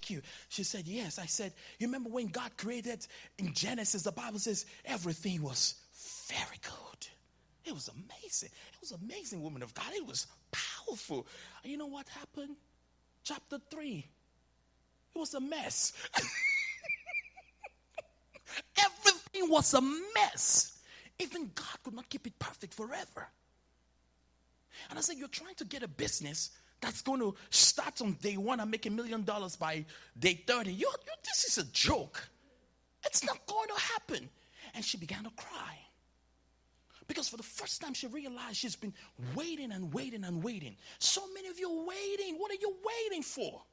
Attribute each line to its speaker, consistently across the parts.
Speaker 1: ask you. She said, yes. I said, you remember when God created in Genesis, the Bible says everything was very good. It was amazing. It was amazing, woman of God. It was powerful. And you know what happened? Chapter 3. It was a mess. Everything was a mess. Even God could not keep it perfect forever. And I said, you're trying to get a business that's going to start on day 1 and make $1 million by day 30. This is a joke. It's not going to happen. And she began to cry. Because for the first time, she realized she's been waiting and waiting and waiting. So many of you are waiting. What are you waiting for?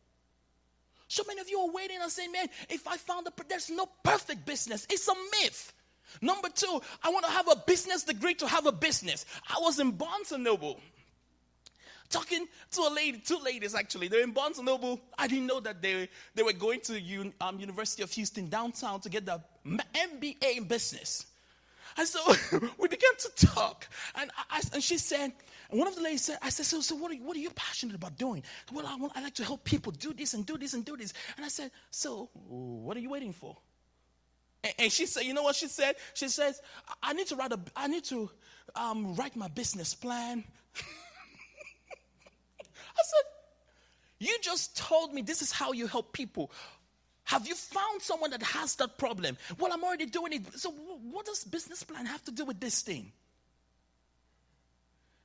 Speaker 1: So many of you are waiting and saying, man, if I found there's no perfect business. It's a myth. Number 2, I want to have a business degree to have a business. I was in Barnes & Noble talking to a lady, 2 ladies actually. They're in Barnes & Noble. I didn't know that they were going to University of Houston downtown to get the MBA in business. And so we began to talk. And she said, and one of the ladies said, I said, so what are you passionate about doing? Well, I like to help people do this and do this and do this. And I said, so what are you waiting for? And she said, you know what she said? She says, I need to write my business plan. I said, you just told me this is how you help people. Have you found someone that has that problem? Well, I'm already doing it. So what does business plan have to do with this thing?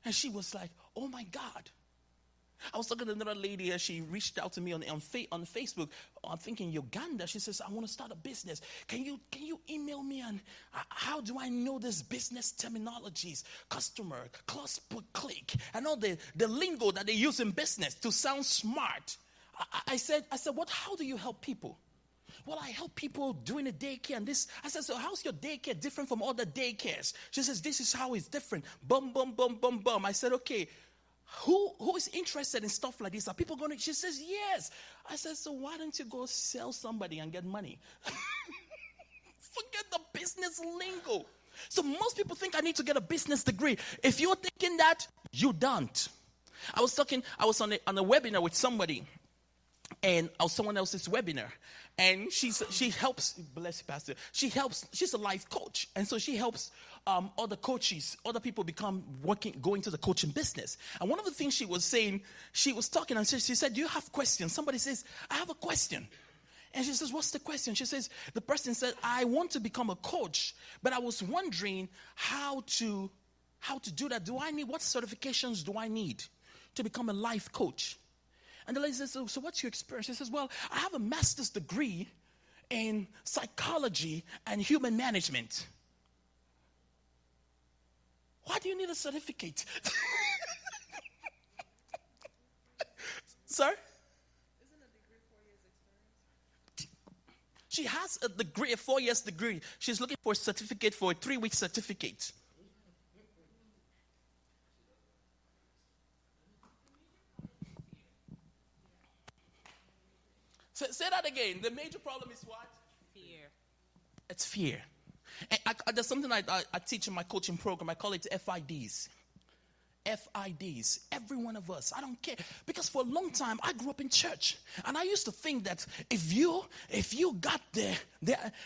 Speaker 1: And she was like, oh my God. I was talking to another lady and she reached out to me on Facebook. I'm thinking Uganda. She says, I want to start a business. Can you email me? And how do I know this business terminologies, customer, cost per click, and all the lingo that they use in business to sound smart? I said, what? How do you help people? Well, I help people doing a daycare and this. I said, so how's your daycare different from other daycares? She says, this is how it's different. Bum, bum, bum, bum, bum. I said, okay. Who is interested in stuff like this? Are people going to? She says, yes. I said, so why don't you go sell somebody and get money? Forget the business lingo. So most people think I need to get a business degree. If you're thinking that, you don't. I was on a webinar with somebody, and on someone else's webinar, and she helps. Bless you, Pastor. She's a life coach, and so she helps other coaches, other people going to the coaching business. And one of the things she was saying, she was talking, and she said, "Do you have questions?" Somebody says, "I have a question." And she says, "What's the question?" She says, the person said, "I want to become a coach, but I was wondering how to do that. What certifications do I need to become a life coach?" And the lady says, so what's your experience? She says, well, I have a master's degree in psychology and human management. Why do you need a certificate? Sir?
Speaker 2: Isn't a degree 4 years experience?
Speaker 1: She has a degree, a 4 years degree. She's looking for a certificate, for a 3-week certificate. Say that again. The major problem is what?
Speaker 2: Fear.
Speaker 1: It's fear. And there's something I teach in my coaching program. I call it FIDs. FIDs. Every one of us. I don't care. Because for a long time, I grew up in church. And I used to think that if you got there,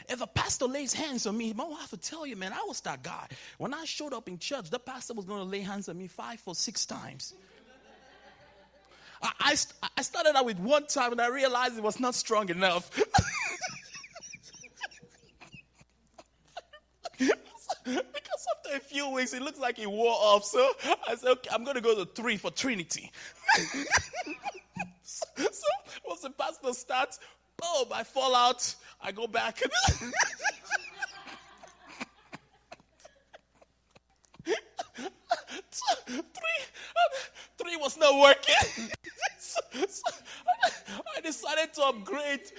Speaker 1: if a pastor lays hands on me, I will have to tell you, man, I was that guy. When I showed up in church, the pastor was going to lay hands on me 5 or 6 times. I started out with 1 time and I realized it was not strong enough. Because after a few weeks, it looks like it wore off. So I said, okay, I'm going to go to 3 for Trinity. so once the pastor starts, boom, I fall out. I go back. 3 was not working. so I decided to upgrade.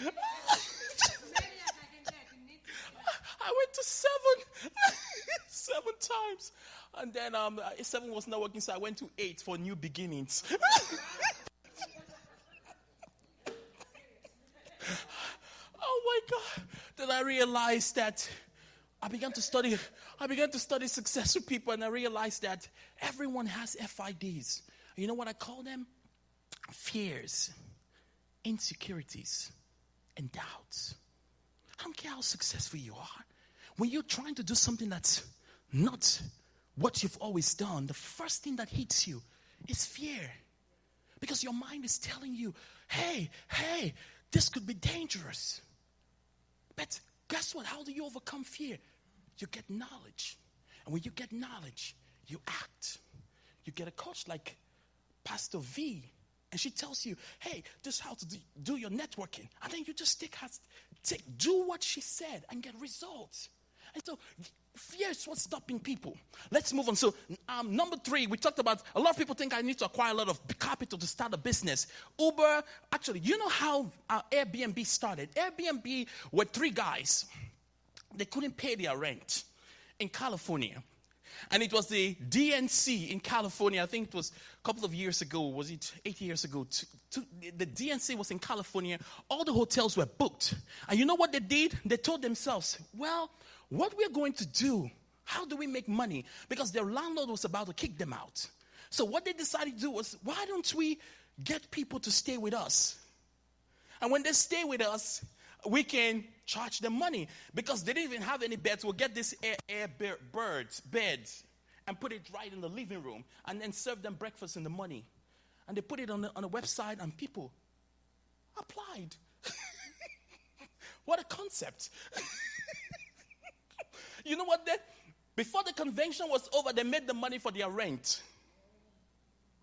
Speaker 1: I went to 7 times. And then 7 was not working, so I went to 8 for new beginnings. Oh my God. Then I realized that I began to study successful people, and I realized that everyone has FIDs. You know what I call them? Fears, insecurities, and doubts. I don't care how successful you are. When you're trying to do something that's not what you've always done, the first thing that hits you is fear. Because your mind is telling you, hey, this could be dangerous. But guess what? How do you overcome fear? You get knowledge. And when you get knowledge, you act. You get a coach like Pastor V, and she tells you, hey, this is how to do your networking. And then you just do what she said and get results. And so fear is what's stopping people. Let's move on. So number 3, we talked about, a lot of people think I need to acquire a lot of capital to start a business. Uber, actually, you know how Airbnb started? Airbnb were 3 guys. They couldn't pay their rent in California. And it was the DNC in California. I think it was a couple of years ago. Was it 8 years ago? The DNC was in California. All the hotels were booked. And you know what they did? They told themselves, well, what we're going to do, how do we make money? Because their landlord was about to kick them out. So what they decided to do was, why don't we get people to stay with us? And when they stay with us, we can charge them money. Because they didn't even have any beds. We'll get this beds and put it right in the living room and then serve them breakfast in the morning. And they put it on a website and people applied. What a concept. You know what? Before the convention was over, they made the money for their rent.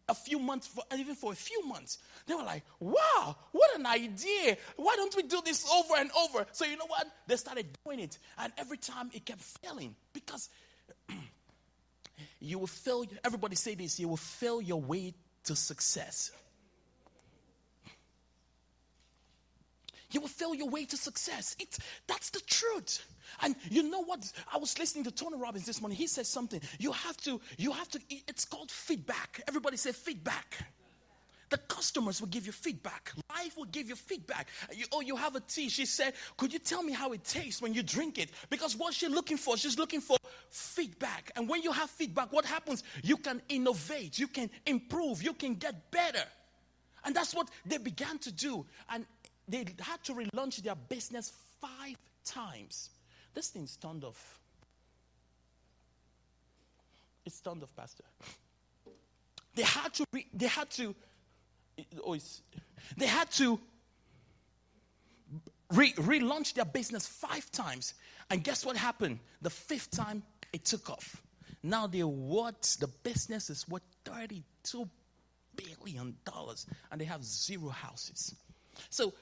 Speaker 1: A few months, even for a few months. They were like, wow, what an idea. Why don't we do this over and over? So you know what? They started doing it. And every time it kept failing. Because you will fail, everybody say this, you will fail your way to success. You will fail your way to success. That's the truth. And you know what? I was listening to Tony Robbins this morning. He said something. You have to, it's called feedback. Everybody say feedback. The customers will give you feedback. Life will give you feedback. You have a tea. She said, could you tell me how it tastes when you drink it? Because what she's looking for feedback. And when you have feedback, what happens? You can innovate. You can improve. You can get better. And that's what they began to do. And they had to relaunch their business 5 times. This thing's turned off. It's turned off, Pastor. They had to relaunch their business 5 times. And guess what happened? The 5th time, it took off. Now the business is worth $32 billion. And they have 0 houses. So,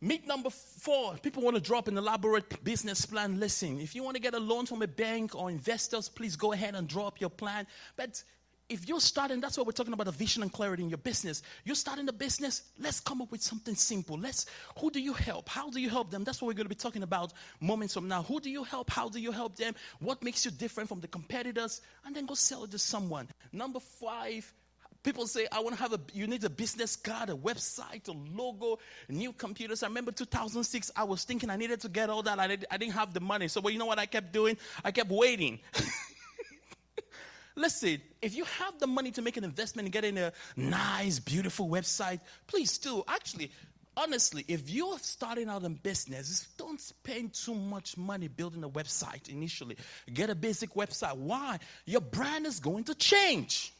Speaker 1: myth number 4, people want to drop an elaborate business plan. Listen, if you want to get a loan from a bank or investors, please go ahead and draw up your plan. But if you're starting, that's what we're talking about, a vision and clarity in your business. You're starting a business, let's come up with something simple. Who do you help? How do you help them? That's what we're going to be talking about moments from now. Who do you help? How do you help them? What makes you different from the competitors? And then go sell it to someone. Number 5, people say, you need a business card, a website, a logo, new computers. I remember 2006, I was thinking I needed to get all that. I didn't have the money. So, you know what I kept doing? I kept waiting. Listen, if you have the money to make an investment and get in a nice, beautiful website, please do. Actually, honestly, if you're starting out in business, don't spend too much money building a website initially. Get a basic website. Why? Your brand is going to change.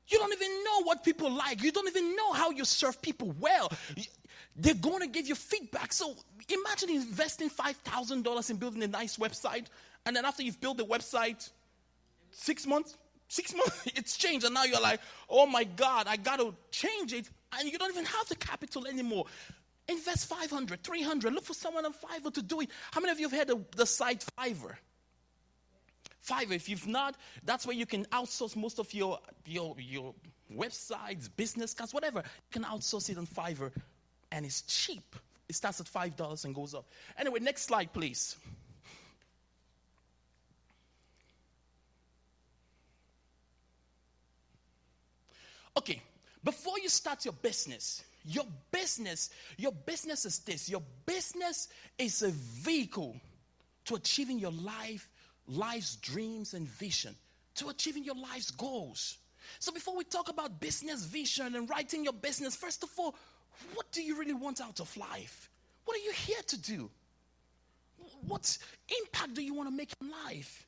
Speaker 1: You don't even know what people like. You don't even know how you serve people well. They're going to give you feedback. So imagine investing $5,000 in building a nice website, and then after you've built the website, 6 months, it's changed. And now you're like, oh my God, I got to change it. And you don't even have the capital anymore. Invest $500, $300. Look for someone on Fiverr to do it. How many of you have heard of the site Fiverr? Fiverr, if you've not, that's where you can outsource most of your websites, business cards, whatever. You can outsource it on Fiverr, and it's cheap. It starts at $5 and goes up. Anyway, next slide, please. Okay, before you start your business is this. Your business is a vehicle to achieving your life's dreams and vision, to achieving your life's goals. So before we talk about business vision and writing your business, first of all, what do you really want out of life? What are you here to do? What impact do you want to make in life?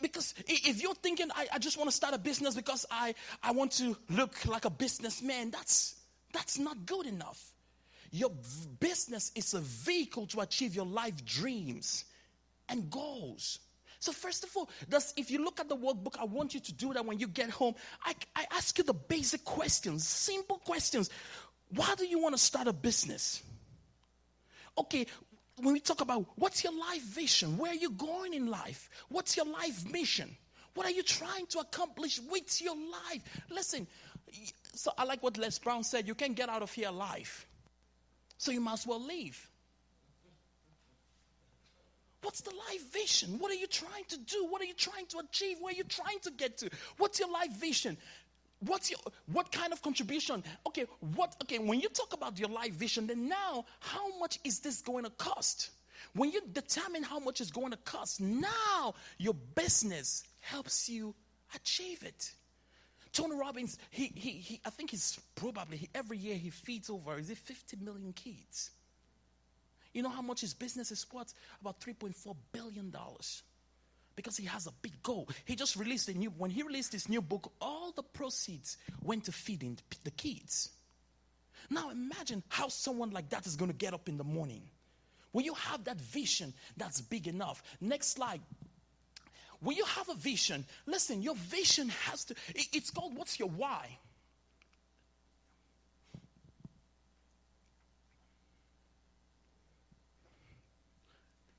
Speaker 1: Because if you're thinking, I just want to start a business because I want to look like a businessman, that's not good enough. Your business is a vehicle to achieve your life dreams and goals. So first of all, if you look at the workbook, I want you to do that when you get home. I ask you the basic questions, simple questions. Why do you want to start a business? Okay, when we talk about what's your life vision, where are you going in life? What's your life mission? What are you trying to accomplish with your life? Listen, so I like what Les Brown said, you can't get out of here alive. So you might as well leave. What's the life vision? What are you trying to do? What are you trying to achieve? Where are you trying to get to? What's your life vision? What kind of contribution? Okay, when you talk about your life vision, then now how much is this going to cost? When you determine how much it's going to cost, now your business helps you achieve it. Tony Robbins, I think every year he feeds over, 50 million kids. You know how much his business is worth? About $3.4 billion. Because he has a big goal. He just released when he released his new book, all the proceeds went to feeding the kids. Now imagine how someone like that is going to get up in the morning. When you have that vision that's big enough. Next slide. When you have a vision, listen, your vision has to, it's called, what's your why?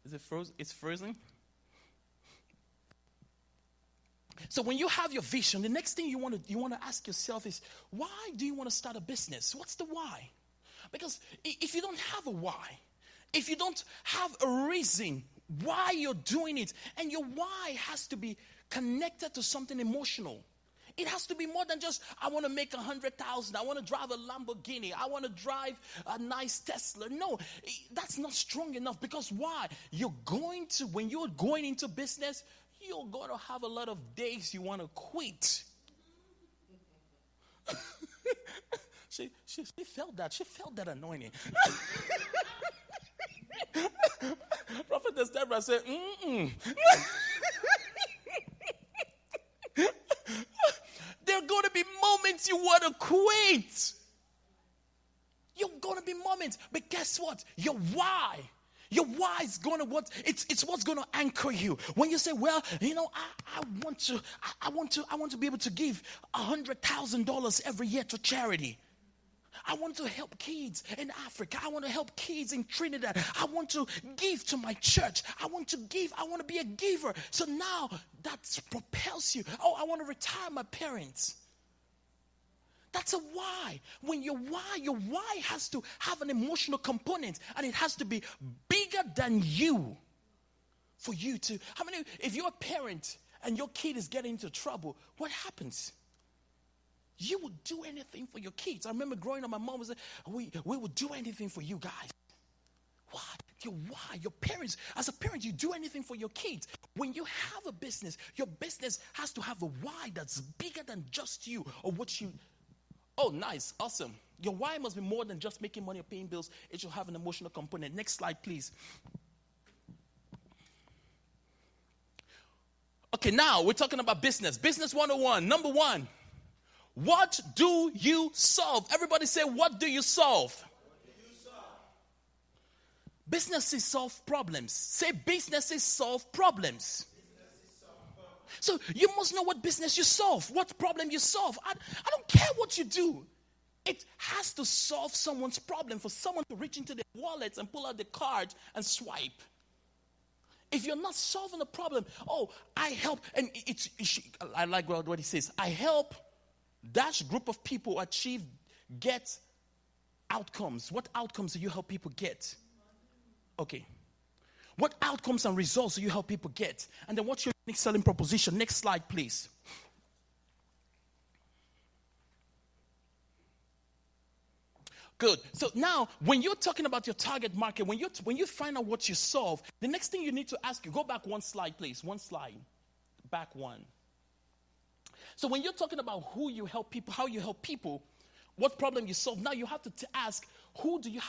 Speaker 1: Is it frozen? It's frozen? So when you have your vision, the next thing you want to ask yourself is, why do you want to start a business? What's the why? Because if you don't have a why, if you don't have a reason why you're doing it, and your why has to be connected to something emotional. It has to be more than just, I want to make 100,000. I want to drive a Lamborghini. I want to drive a nice Tesla. No, that's not strong enough. Because why? When you're going into business, you're going to have a lot of days you want to quit. She felt that. She felt that anointing. Prophetess Deborah said, There are going to be moments you want to quit. You're going to be moments. But guess what? Your why is going to it's what's going to anchor you. When you say, well, I want to be able to give $100,000 every year to charity. I want to help kids in Africa. I want to help kids in Trinidad. I want to give to my church. I want to be a giver. So now that propels you. Oh, I want to retire my parents. That's a why. When your why has to have an emotional component, and it has to be bigger than you. For you to, if you're a parent and your kid is getting into trouble, what happens? You would do anything for your kids. I remember growing up, my mom was like, we would do anything for you guys. Why? Your parents, as a parent, you do anything for your kids. When you have a business, your business has to have a why that's bigger than just you or what you. Oh, nice, awesome. Your why must be more than just making money or paying bills. It should have an emotional component. Next slide, please. Okay, now we're talking about business. Business 101. Number one. What do you solve? Everybody say, what do you solve? What do you solve? Businesses solve problems. Say, businesses solve problems. So you must know what business you solve, what problem you solve. I don't care what you do. It has to solve someone's problem, for someone to reach into their wallets and pull out the card and swipe. If you're not solving the problem, I help, and I like what he says. I help that group of people get outcomes. What outcomes do you help people get? Okay. What outcomes and results do you help people get? And then what's your unique selling proposition? Next slide, please. Good. So now, when you're talking about your target market, when you find out what you solve, the next thing you need to ask you, go back one slide, please. One slide. Back one. So when you're talking about who you help people, how you help people, what problem you solve, now you have to ask, how do you